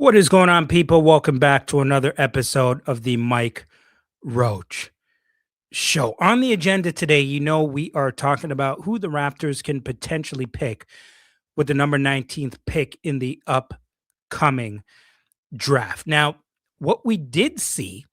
What is going on, people? Welcome back to another episode of the Mike Roach Show. On the agenda today, we are talking about who the Raptors can potentially pick with the number 19th pick in the upcoming draft. Now, what we did see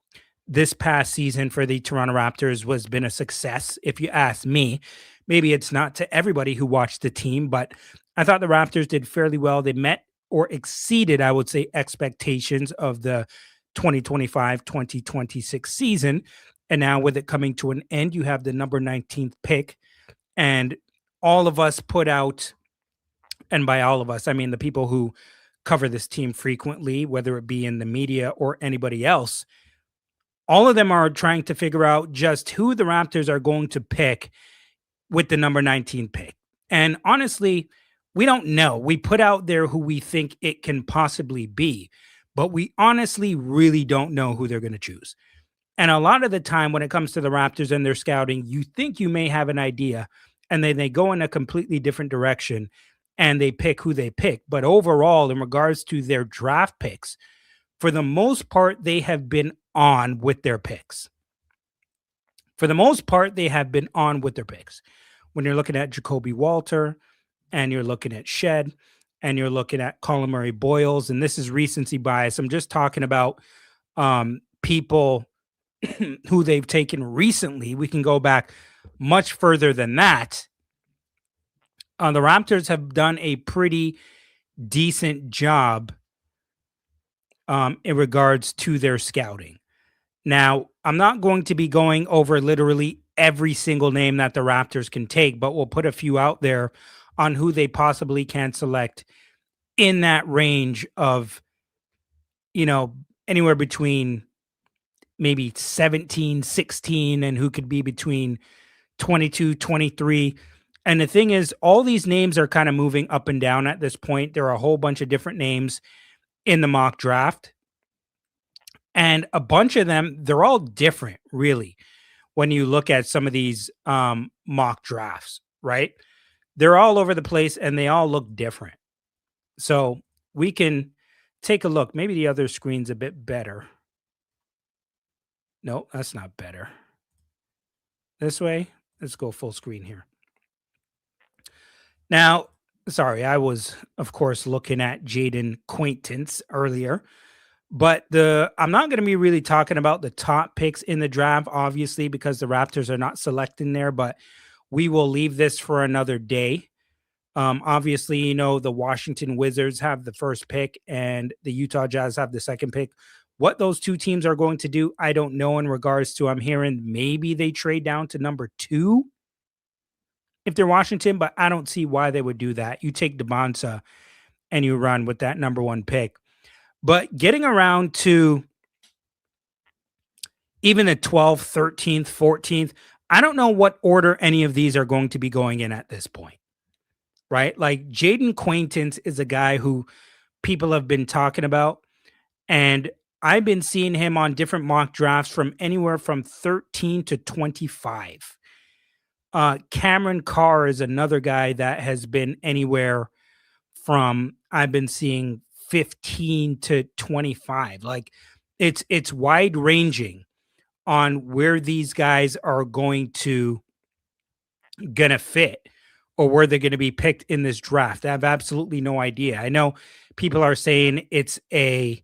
this past season for the Toronto Raptors was been a success, if you ask me. Maybe it's not to everybody who watched the team, but I thought the Raptors did fairly well. They met or exceeded, I would say, expectations of the 2025-2026 season. And now with it coming to an end, you have the number 19th pick. And all of us put out, and by all of us, I mean the people who cover this team frequently, whether it be in the media or anybody else, all of them are trying to figure out just who the Raptors are going to pick with the number 19 pick. And honestly, we don't know. We put out there who we think it can possibly be, but we honestly really don't know who they're going to choose. And a lot of the time when it comes to the Raptors and their scouting, you think you may have an idea, and then they go in a completely different direction and they pick who they pick. But overall, in regards to their draft picks, for the most part, they have been on with their picks. For the most part, they have been on with their picks. When you're looking at Jacoby Walter, and you're looking at Shed, and you're looking at Colin Murray Boyles, and this is recency bias. I'm just talking about people who they've taken recently. We can go back much further than that. The Raptors have done a pretty decent job in regards to their scouting. Now, I'm not going to be going over literally every single name that the Raptors can take, but we'll put a few out there on who they possibly can select in that range of, anywhere between maybe 17, 16, and who could be between 22, 23. And the thing is, all these names are kind of moving up and down at this point. There are a whole bunch of different names in the mock draft. And a bunch of them, they're all different, really, when you look at some of these mock drafts, right? They're all over the place and they all look different. So we can take a look. Maybe the other screen's a bit better. No, that's not better. This way, let's go full screen here. Now, sorry, I was, of course, looking at Jaden Quaintance earlier. But I'm not going to be really talking about the top picks in the draft, obviously, because the Raptors are not selecting there, but we will leave this for another day. Obviously, the Washington Wizards have the first pick and the Utah Jazz have the second pick. What those two teams are going to do, I don't know. In regards to, I'm hearing maybe they trade down to number 2 if they're Washington, but I don't see why they would do that. You take DeBonsa and you run with that number 1 pick. But getting around to even the 12th, 13th, 14th, I don't know what order any of these are going to be going in at this point, right? Like Jaden Quaintance is a guy who people have been talking about, and I've been seeing him on different mock drafts from anywhere from 13 to 25. Cameron Carr is another guy that has been anywhere from, I've been seeing 15 to 25. Like it's wide ranging on where these guys are gonna fit or where they're going to be picked in this draft. I have absolutely no idea. I know people are saying it's a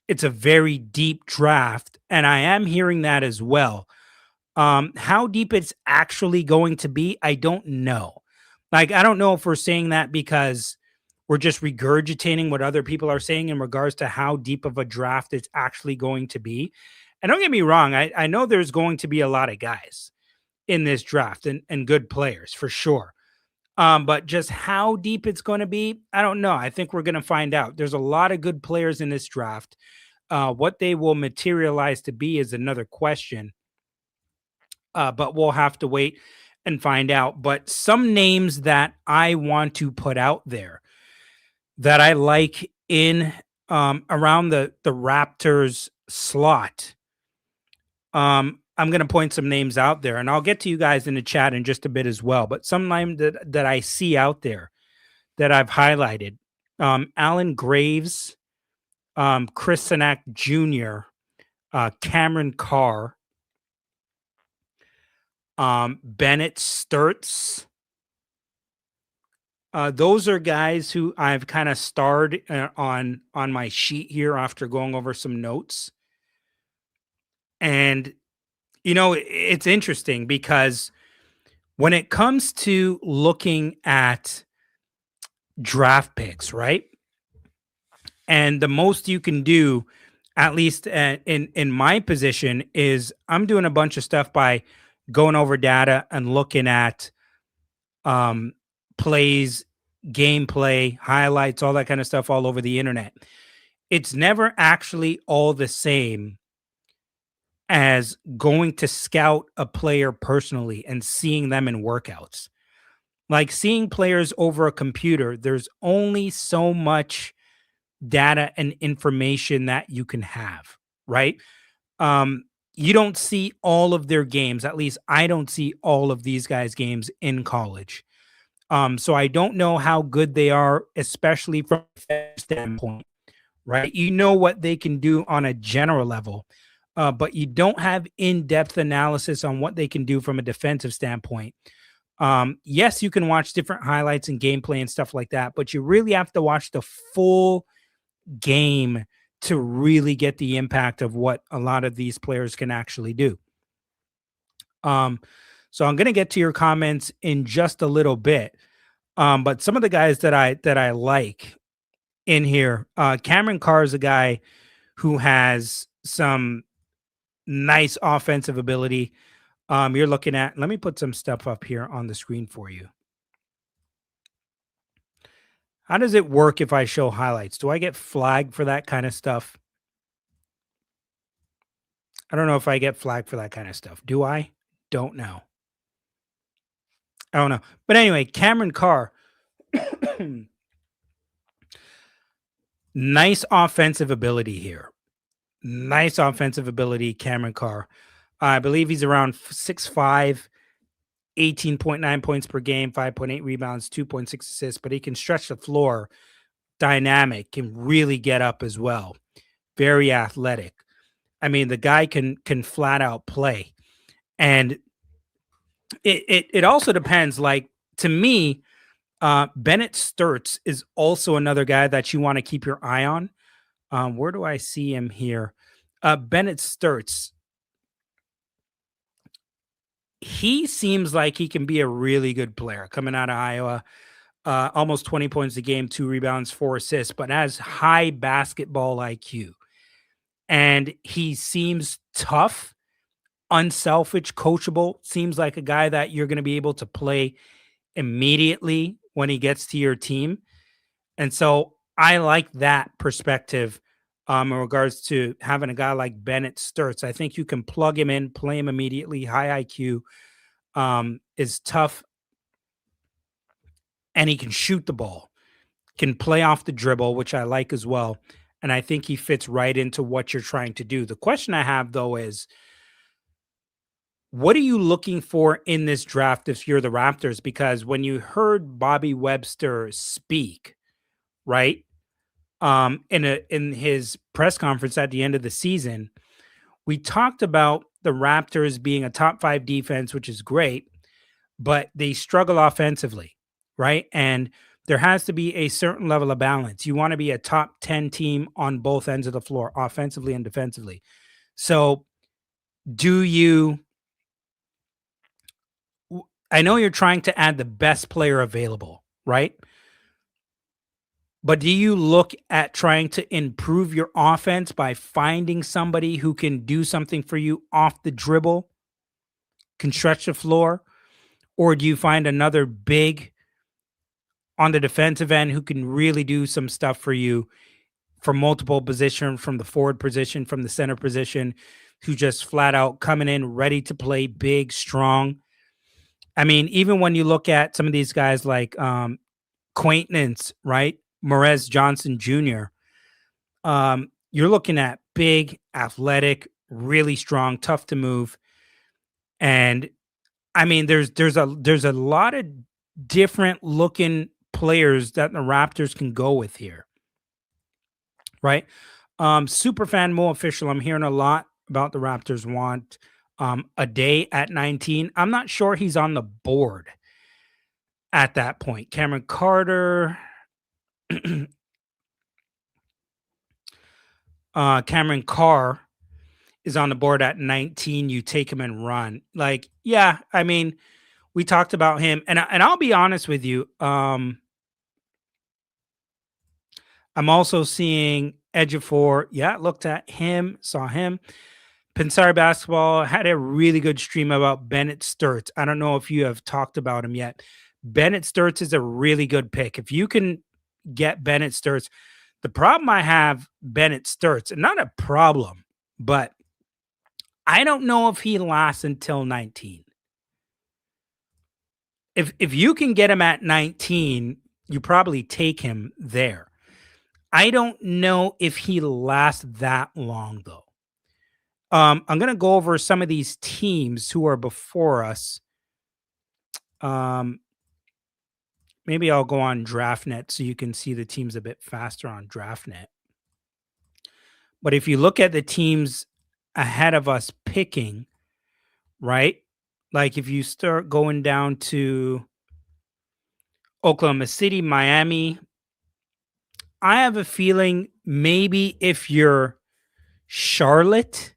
very deep draft, and I am hearing that as well. How deep it's actually going to be, I don't know. Like, I don't know if we're saying that because we're just regurgitating what other people are saying in regards to how deep of a draft it's actually going to be. And don't get me wrong, I know there's going to be a lot of guys in this draft and good players for sure. But just how deep it's going to be, I don't know. I think we're going to find out. There's a lot of good players in this draft. What they will materialize to be is another question. But we'll have to wait and find out. But some names that I want to put out there that I like in around the Raptors slot. I'm going to point some names out there, and I'll get to you guys in the chat in just a bit as well. But some names that I see out there that I've highlighted Alan Graves, Chris Sinak Jr., Cameron Carr, Bennett Sturts. Those are guys who I've kind of starred on my sheet here after going over some notes. And it's interesting because when it comes to looking at draft picks, right? And the most you can do, at least in my position, is I'm doing a bunch of stuff by going over data and looking at um, plays, gameplay, highlights, all that kind of stuff all over the internet. It's never actually all the same as going to scout a player personally and seeing them in workouts. Like seeing players over a computer, there's only so much data and information that you can have, right? Um, you don't see all of their games. At least I don't see all of these guys' games in college. So I don't know how good they are, especially from a standpoint, right? You know what they can do on a general level, but you don't have in-depth analysis on what they can do from a defensive standpoint. Yes, you can watch different highlights and gameplay and stuff like that, but you really have to watch the full game to really get the impact of what a lot of these players can actually do. Um, so I'm going to get to your comments in just a little bit. But some of the guys that I like in here, Cameron Carr is a guy who has some nice offensive ability. You're looking at, let me put some stuff up here on the screen for you. How does it work if I show highlights? Do I get flagged for that kind of stuff? I don't know if I get flagged for that kind of stuff. Do I? Don't know. I don't know. But anyway, Cameron Carr, nice offensive ability here. Nice offensive ability, Cameron Carr. I believe he's around 6'5, 18.9 points per game, 5.8 rebounds, 2.6 assists, but he can stretch the floor, dynamic, can really get up as well. Very athletic. I mean, the guy can flat out play. And it also depends. Like, to me, Bennett Sturts is also another guy that you want to keep your eye on. Where do I see him here? Bennett Sturts. He seems like he can be a really good player coming out of Iowa. Almost 20 points a game, 2 rebounds, 4 assists, but has high basketball IQ. And he seems tough, unselfish, coachable. Seems like a guy that you're going to be able to play immediately when he gets to your team. And so I like that perspective in regards to having a guy like Bennett Sturts. I think you can plug him in, play him immediately, high IQ, is tough, and he can shoot the ball, can play off the dribble, which I like as well. And I think he fits right into what you're trying to do. The question I have, though, is what are you looking for in this draft if you're the Raptors? Because when you heard Bobby Webster speak, right, in his press conference at the end of the season, we talked about the Raptors being a top 5 defense, which is great, but they struggle offensively, right? And there has to be a certain level of balance. You want to be a top 10 team on both ends of the floor, offensively and defensively. So, do you I know you're trying to add the best player available, right? But do you look at trying to improve your offense by finding somebody who can do something for you off the dribble, can stretch the floor? Or do you find another big on the defensive end who can really do some stuff for you from multiple positions, from the forward position, from the center position, who just flat out coming in ready to play big, strong? I mean, even when you look at some of these guys like Quaintance, right? Morez Johnson Jr., you're looking at big, athletic, really strong, tough to move. And I mean, there's a lot of different looking players that the Raptors can go with here, right? Superfan Mo official. I'm hearing a lot about the Raptors want a day at 19. I'm not sure he's on the board at that point. Cameron Carter, Cameron Carr is on the board at 19. You take him and run. Like, yeah, I mean, we talked about him, and I'll be honest with you. I'm also seeing Edgefor. Yeah, looked at him, saw him. Pensari Basketball had a really good stream about Bennett Sturts. I don't know if you have talked about him yet. Bennett Sturts is a really good pick. If you can get Bennett Sturts, the problem I have, Bennett Sturts, and not a problem, but I don't know if he lasts until 19. If you can get him at 19, you probably take him there. I don't know if he lasts that long though. I'm going to go over some of these teams who are before us. Maybe I'll go on DraftNet so you can see the teams a bit faster on DraftNet. But if you look at the teams ahead of us picking, right? Like if you start going down to Oklahoma City, Miami, I have a feeling maybe if you're Charlotte,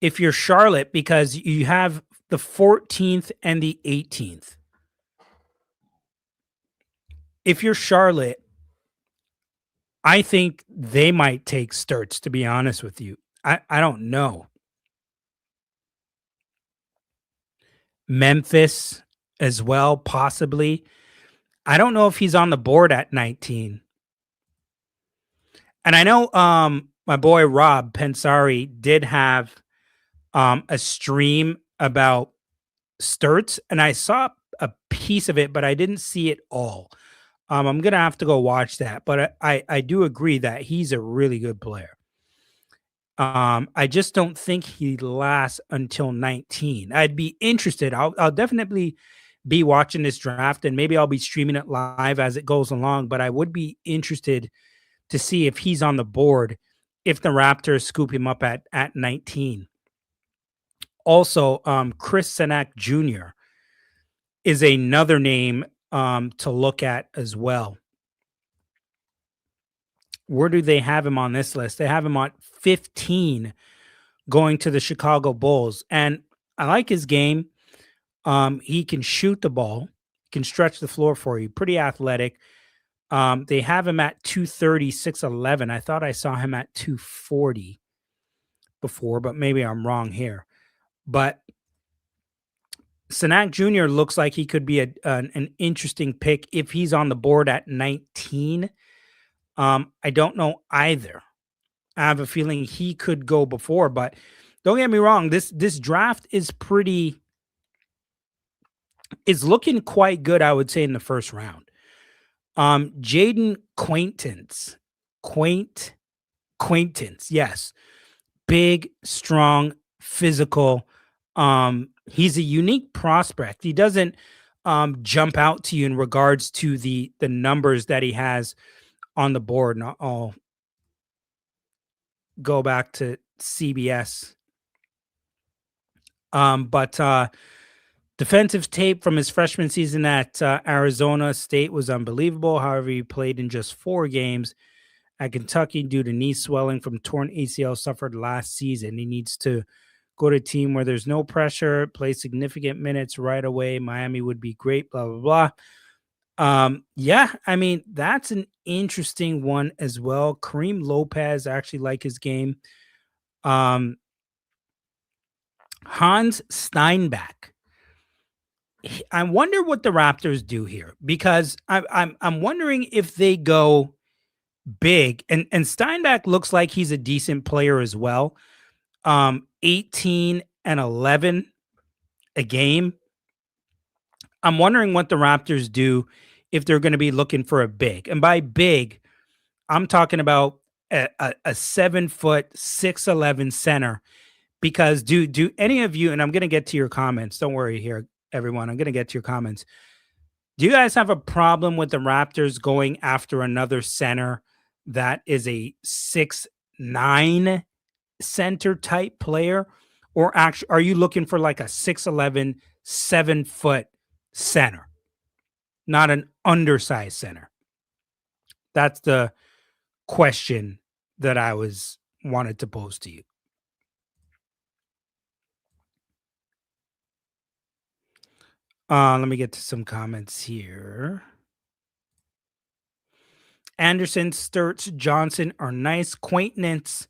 because you have the 14th and the 18th. If you're Charlotte, I think they might take Sturts, to be honest with you. I don't know. Memphis as well, possibly. I don't know if he's on the board at 19. And I know my boy Rob Pensari did have a stream about Sturts, and I saw a piece of it, but I didn't see it all. I'm gonna have to go watch that, but I do agree that he's a really good player. I just don't think he lasts until 19. I'd be interested. I'll definitely be watching this draft, and maybe I'll be streaming it live as it goes along. But I would be interested to see if he's on the board if the Raptors scoop him up at 19. Also, Chris Senak Jr. is another name to look at as well. Where do they have him on this list? They have him on 15 going to the Chicago Bulls. And I like his game. He can shoot the ball, can stretch the floor for you, pretty athletic. They have him at 230, 6'11". I thought I saw him at 240 before, but maybe I'm wrong here. But Senak Jr. looks like he could be an interesting pick if he's on the board at 19. I don't know either. I have a feeling he could go before, but don't get me wrong. This draft is looking quite good, I would say, in the first round. Jaden Quaintance, yes. Big, strong, physical. He's a unique prospect. He doesn't jump out to you in regards to the numbers that he has on the board. And I'll go back to CBS. But defensive tape from his freshman season at Arizona State was unbelievable. However, he played in just 4 games at Kentucky due to knee swelling from torn ACL suffered last season. He needs to go to a team where there's no pressure, play significant minutes right away. Miami would be great, blah, blah, blah. Yeah, I mean, that's an interesting one as well. Kareem Lopez, I actually like his game. Hans Steinbach. I wonder what the Raptors do here, because I'm wondering if they go big, and Steinbach looks like he's a decent player as well. 18 and 11 a game. I'm wondering what the Raptors do if they're going to be looking for a big. And by big, I'm talking about a 7-foot, 6'11" center. Because do any of you, and I'm going to get to your comments. Don't worry here, everyone. I'm going to get to your comments. Do you guys have a problem with the Raptors going after another center that is a 6'9" center type player? Or actually, are you looking for like a 6'11", 7 foot center, not an undersized center? That's the question that I was wanted to pose to you. Let me get to some comments here. Anderson, Sturts, Johnson are nice. Quaintance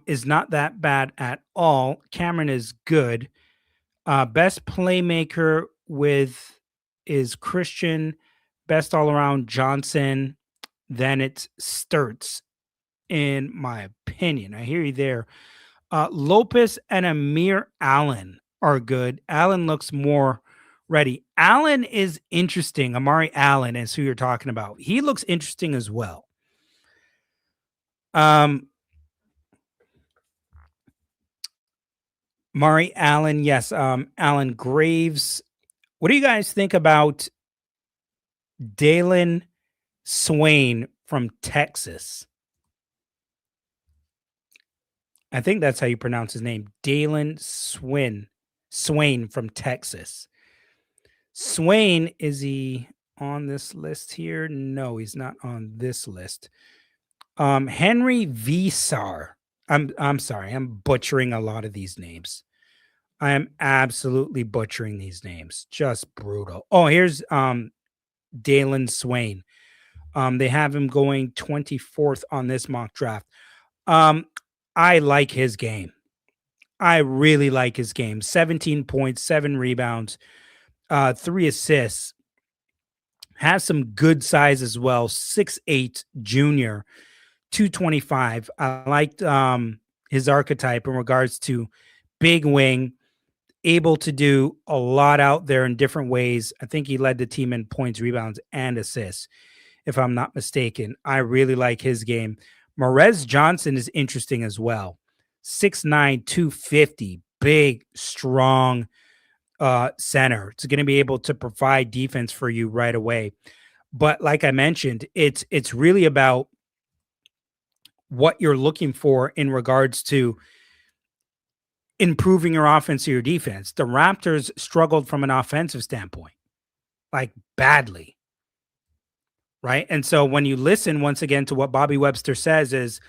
is not that bad at all. Cameron is good. Best playmaker with is Christian. Best all around Johnson. Then it's Sturts, in my opinion. I hear you there. Lopez and Amir Allen are good. Allen looks more ready. Allen is interesting. Amari Allen is who you're talking about. He looks interesting as well. Um, Mari Allen, yes. Allen Graves. What do you guys think about Dalen Swain from Texas? I think that's how you pronounce his name. Dalen Swain from Texas. Swain, is he on this list here? No, he's not on this list. Henry Visar. I'm sorry. I'm butchering a lot of these names. I am absolutely butchering these names. Just brutal. Oh, here's Dalen Swain. They have him going 24th on this mock draft. Um, I like his game. I really like his game. 17 points, 7 rebounds, 3 assists. Has some good size as well. 6'8" junior, 225. I liked his archetype in regards to big wing, able to do a lot out there in different ways. I think he led the team in points, rebounds, and assists, if I'm not mistaken. I really like his game. Morez Johnson is interesting as well. 6'9", 250, big, strong center. It's going to be able to provide defense for you right away. But like I mentioned, it's really about what you're looking for in regards to improving your offense or your defense. The Raptors struggled from an offensive standpoint, like badly. Right. And so when you listen once again to what Bobby Webster says is,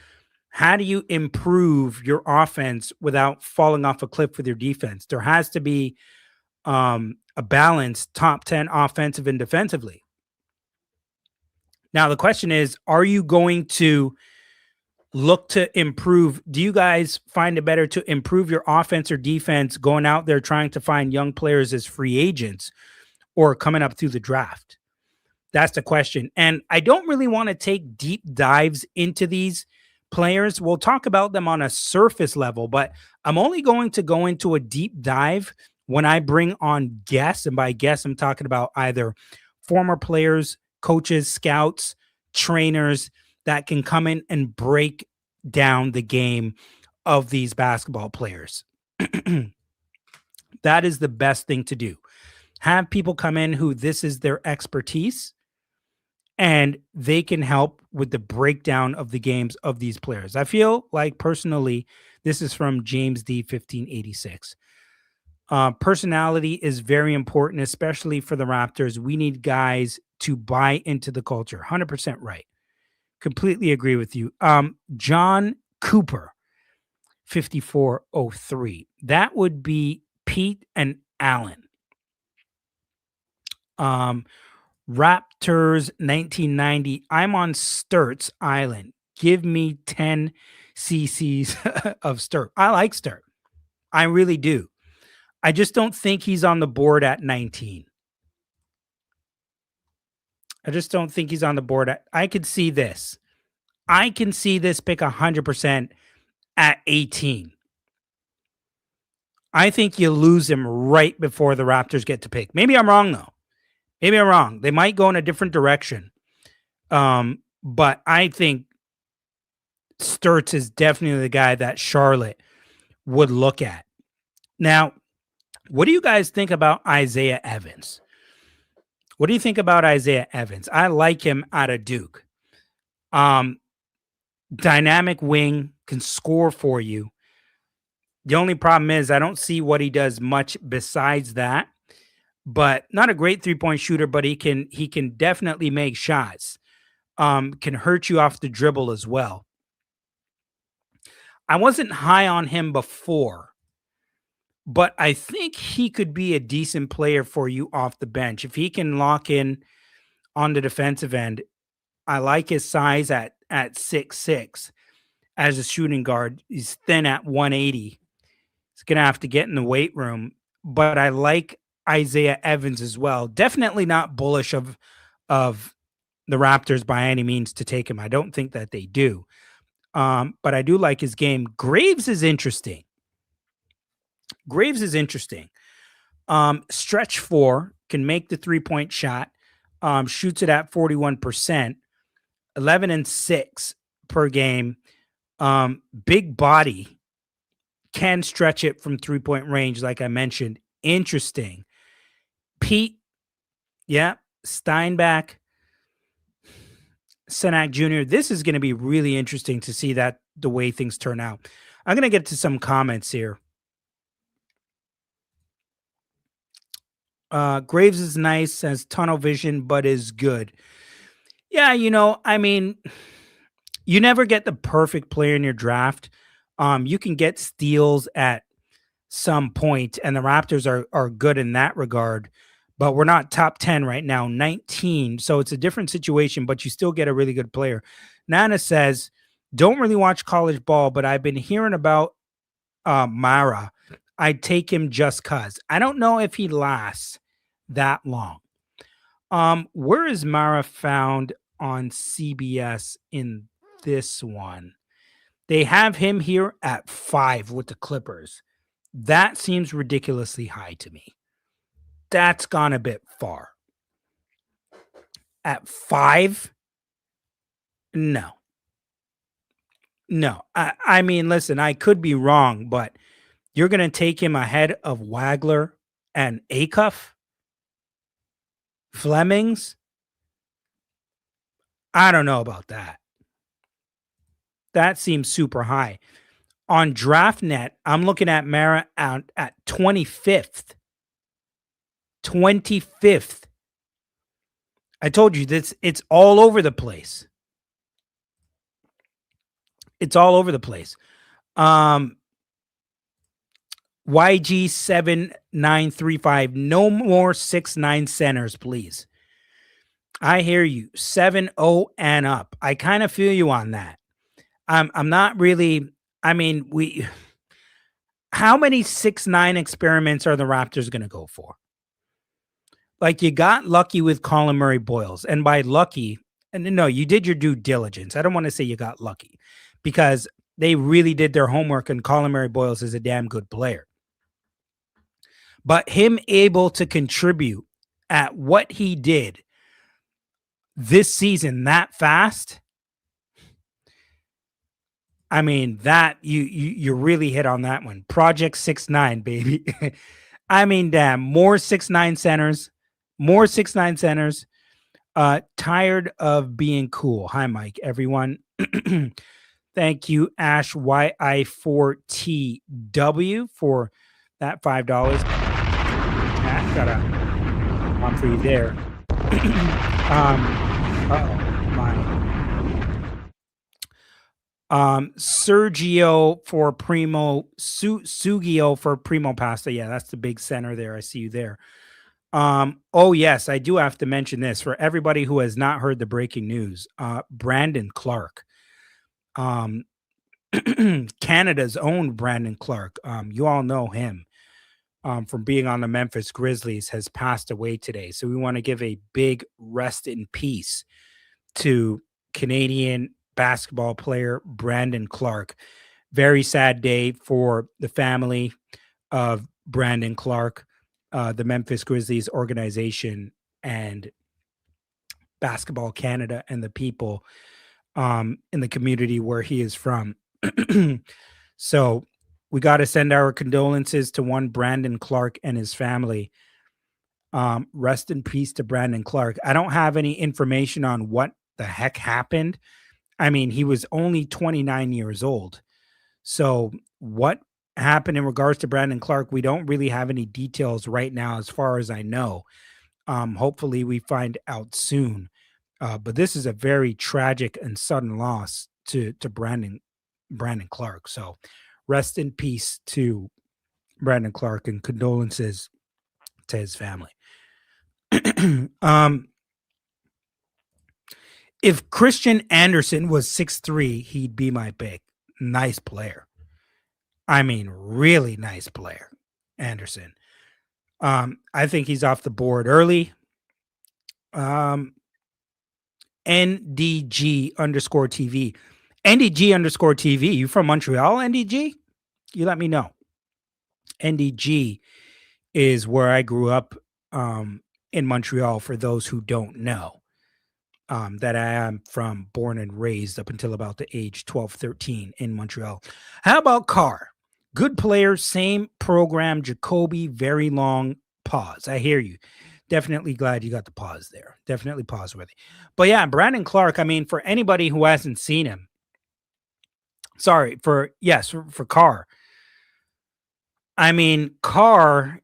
how do you improve your offense without falling off a cliff with your defense? There has to be a balance, top 10 offensive and defensively. Now, the question is, are you going to look to improve? Do you guys find it better to improve your offense or defense going out there trying to find young players as free agents or coming up through the draft? That's the question. And I don't really want to take deep dives into these players. We'll talk about them on a surface level, but I'm only going to go into a deep dive when I bring on guests. And by guests, I'm talking about either former players, coaches, scouts, trainers that can come in and break down the game of these basketball players. That is the best thing to do. Have people come in who this is their expertise, and they can help with the breakdown of the games of these players. I feel like personally, this is from James D 1586. Personality is very important, especially for the Raptors. We need guys to buy into the culture. 100% right. Completely agree with you. John Cooper, 5403. That would be Pete and Allen. Raptors 1990. I'm on Sturts Island. Give me 10 cc's of Sturt. I like Sturt. I really do. I just don't think he's on the board at 19. I just don't think he's on the board. I could see this. I can see this pick 100% at 18. I think you lose him right before the Raptors get to pick. Maybe I'm wrong, though. Maybe I'm wrong. They might go in a different direction. But I think Sturts is definitely the guy that Charlotte would look at. Now, what do you guys think about Isaiah Evans? What do you think about Isaiah Evans? I like him out of Duke. Um, Dynamic wing, can score for you. The only problem is I don't see what he does much besides that. But not a great three-point shooter, but he can definitely make shots. Can hurt you off the dribble as well. I wasn't high on him before, but I think he could be a decent player for you off the bench. If he can lock in on the defensive end, I like his size at 6'6" as a shooting guard. He's thin at 180. He's gonna have to get in the weight room, but I like Isaiah Evans as well. Definitely not bullish of the Raptors by any means to take him. I don't think that they do. But I do like his game. Graves is interesting. Graves is interesting. Stretch four, can make the 3-point shot, shoots it at 41%, 11 and 6 per game. Big body, can stretch it from 3-point range, like I mentioned. Interesting. Pete, yeah, Steinbach, Senak Jr. This is going to be really interesting to see that the way things turn out. I'm going to get to some comments here. Graves is nice, has tunnel vision, but is good. Yeah, I mean, you never get the perfect player in your draft. You can get steals at some point, and the Raptors are good in that regard. But we're not top 10 right now, 19. So it's a different situation, but you still get a really good player. Nana says, don't really watch college ball, but I've been hearing about Mara. I'd take him just cuz. I don't know if he lasts that long. Where is Mara found on CBS in this one? They have him here at 5 with the Clippers. That seems ridiculously high to me. That's gone a bit far. At 5? No. No. I mean, listen, I could be wrong, but you're going to take him ahead of Wagler and Acuff? Flemings? I don't know about that. That seems super high. On DraftNet, I'm looking at Mara out at 25th. 25th. I told you this, it's all over the place. It's all over the place. YG7935, no more 6'9" centers, please. I hear you. 7-0 and up. I kind of feel you on that. I'm not really, I mean, how many 6'9" experiments are the Raptors going to go for? Like, you got lucky with Colin Murray Boyles, and by lucky, and no, you did your due diligence. I don't want to say you got lucky, because they really did their homework, and Colin Murray Boyles is a damn good player. But him able to contribute at what he did this season that fast, I mean, that you really hit on that one. Project 6'9", baby. I mean, damn, more 6'9" centers, more 6'9" centers. Tired of being cool. Hi, Mike, everyone. Thank you, Ash YI4TW, for that $5. Matt, got a one for you there. Sergio for Primo, Sugio for Primo Pasta. Yeah, that's the big center there. I see you there. Oh yes, I do have to mention this for everybody who has not heard the breaking news. Brandon Clark, Canada's own Brandon Clark. You all know him from being on the Memphis Grizzlies, has passed away today. So we want to give a big rest in peace to Canadian basketball player Brandon Clark. Very sad day for the family of Brandon Clark, the Memphis Grizzlies organization, and Basketball Canada, and the people in the community where he is from. So we got to send our condolences to one Brandon Clark and his family. Rest in peace to Brandon Clark. I don't have any information on what the heck happened. I mean, he was only 29 years old. So, what happened in regards to Brandon Clark, we don't really have any details right now, as far as I know. Hopefully, we find out soon. But this is a very tragic and sudden loss to Brandon Clark. So, rest in peace to Brandon Clark and condolences to his family. um, if Christian Anderson was 6'3", he'd be my pick. Nice player. I mean, really nice player, Anderson. I think he's off the board early. NDG underscore TV. NDG underscore TV. You from Montreal, NDG? You let me know. NDG is where I grew up in Montreal, for those who don't know. That I am from, born and raised up until about the age 12, 13 in Montreal. How about Carr? Good player, same program, Jacoby, very long pause. I hear you. Definitely glad you got the pause there. Definitely pause worthy. But yeah, Brandon Clark, I mean, for anybody who hasn't seen him, for Carr. I mean, Cameron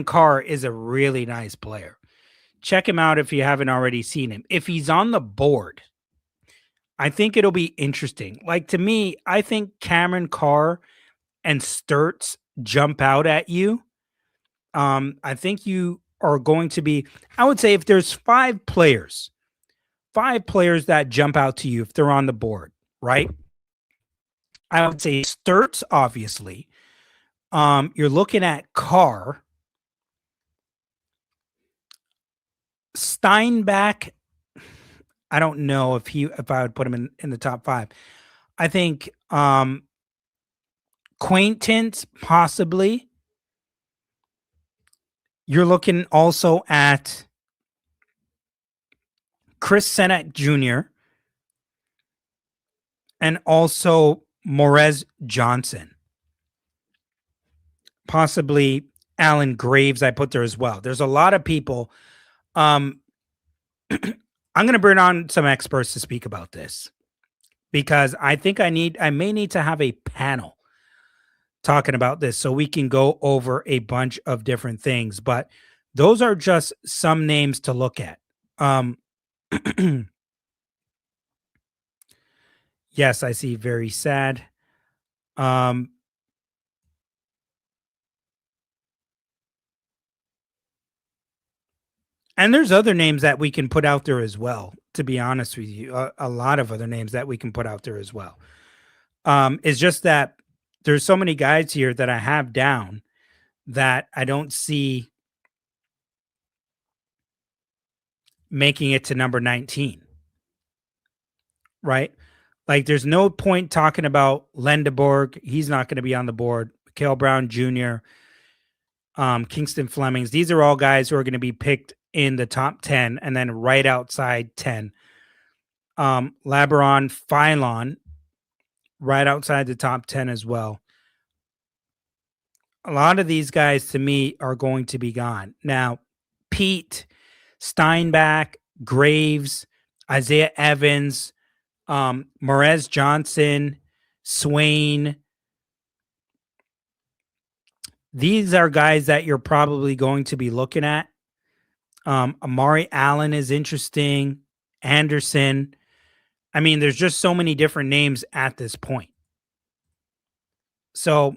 Carr is a really nice player. Check him out if you haven't already seen him. If he's on the board, I think it'll be interesting. Like, to me, I think Cameron Carr and Sturts jump out at you. I think you are going to be, I would say, if there's five players that jump out to you if they're on the board, right? I would say Sturts, obviously. You're looking at Carr. Steinbach, I don't know if I would put him in the top five. I think Quaintance, possibly. You're looking also at Chris Sennett Jr. and also Morez Johnson. Possibly Alan Graves, I put there as well. There's a lot of people. I'm going to bring on some experts to speak about this, because I think I may need to have a panel talking about this so we can go over a bunch of different things. But those are just some names to look at. Yes, I see. Very sad. And there's other names that we can put out there as well, to be honest with you. A lot of other names that we can put out there as well. It's just that there's so many guys here that I have down that I don't see making it to number 19. Right? Like, there's no point talking about Lendeborg. He's not going to be on the board. Cale Brown Jr., Kingston Flemings. These are all guys who are going to be picked in the top 10 and then right outside 10. Labaron Philon, right outside the top 10 as well. A lot of these guys, to me, are going to be gone. Now, Pete, Steinbach, Graves, Isaiah Evans, Morez Johnson, Swain. These are guys that you're probably going to be looking at. Amari Allen is interesting. Anderson. I mean, there's just so many different names at this point. So,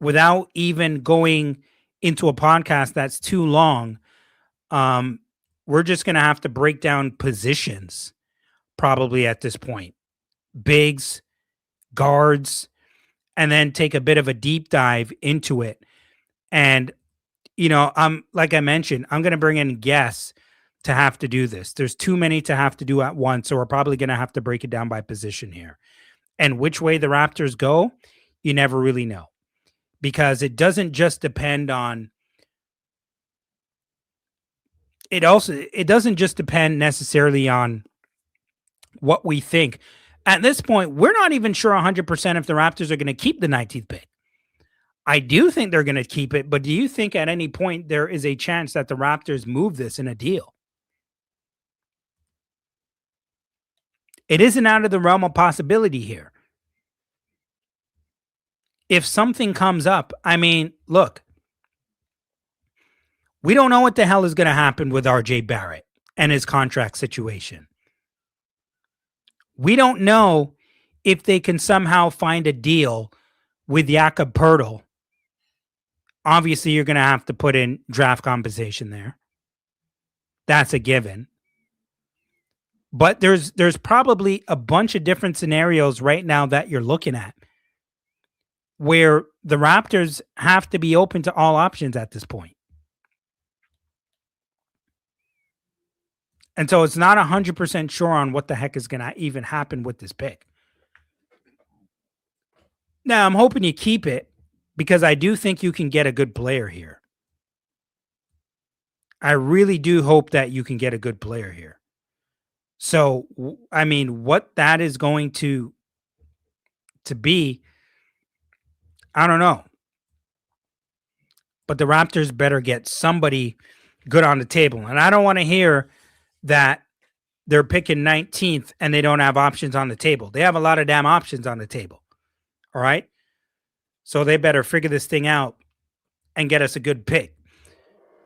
without even going into a podcast that's too long, we're just going to have to break down positions probably at this point. Bigs, guards, and then take a bit of a deep dive into it. And, like I mentioned, I'm going to bring in guests to have to do this. There's too many to have to do at once, so we're probably going to have to break it down by position here. And which way the Raptors go, you never really know, because it doesn't just depend on it. It doesn't just depend necessarily on what we think. At this point, we're not even sure 100% if the Raptors are going to keep the 19th pick. I do think they're going to keep it, but do you think at any point there is a chance that the Raptors move this in a deal? It isn't out of the realm of possibility here. If something comes up, I mean, look, we don't know what the hell is going to happen with RJ Barrett and his contract situation. We don't know if they can somehow find a deal with Jakob Poeltl. Obviously, you're going to have to put in draft compensation there. That's a given. But there's probably a bunch of different scenarios right now that you're looking at where the Raptors have to be open to all options at this point. And so it's not 100% sure on what the heck is going to even happen with this pick. Now, I'm hoping you keep it because I do think you can get a good player here. I really do hope that you can get a good player here. So, I mean, what that is going to be, I don't know. But the Raptors better get somebody good on the table. And I don't want to hear that they're picking 19th and they don't have options on the table. They have a lot of damn options on the table. All right. So they better figure this thing out and get us a good pick.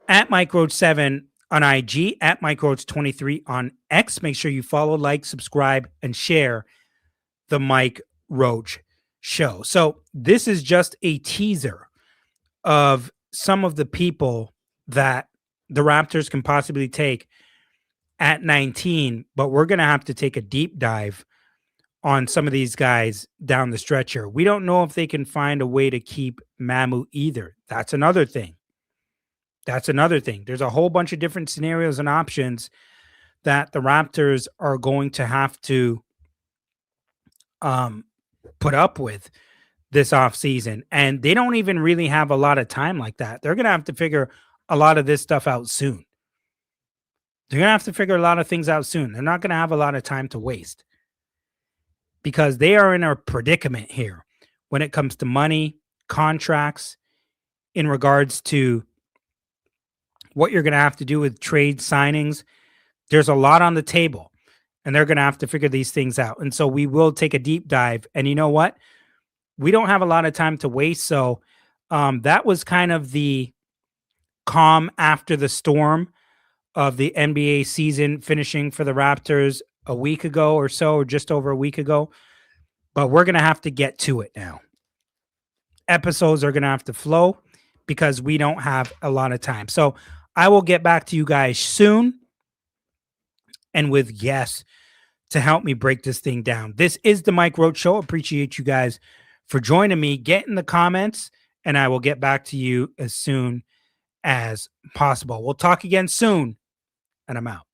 At Mike Roach 7 on IG, at Mike Roach 23 on X. Make sure you follow, like, subscribe, and share the Mike Roach Show. So this is just a teaser of some of the people that the Raptors can possibly take at 19, but we're going to have to take a deep dive on some of these guys down the stretch here. We don't know if they can find a way to keep Mamu either. That's another thing. There's a whole bunch of different scenarios and options that the Raptors are going to have to put up with this offseason. And they don't even really have a lot of time like that. They're going to have to figure a lot of this stuff out soon. They're going to have to figure a lot of things out soon. They're not going to have a lot of time to waste because they are in a predicament here when it comes to money, contracts, in regards to what you're going to have to do with trade signings. There's a lot on the table, and they're going to have to figure these things out. And so we will take a deep dive. And you know what? We don't have a lot of time to waste. So that was kind of the calm after the storm of the NBA season finishing for the Raptors a week ago or so, or just over a week ago. But we're going to have to get to it now. Episodes are going to have to flow because we don't have a lot of time. So I will get back to you guys soon and with guests to help me break this thing down. This is the Mike Roach Show. Appreciate you guys for joining me. Get in the comments and I will get back to you as soon as possible. We'll talk again soon, and I'm out.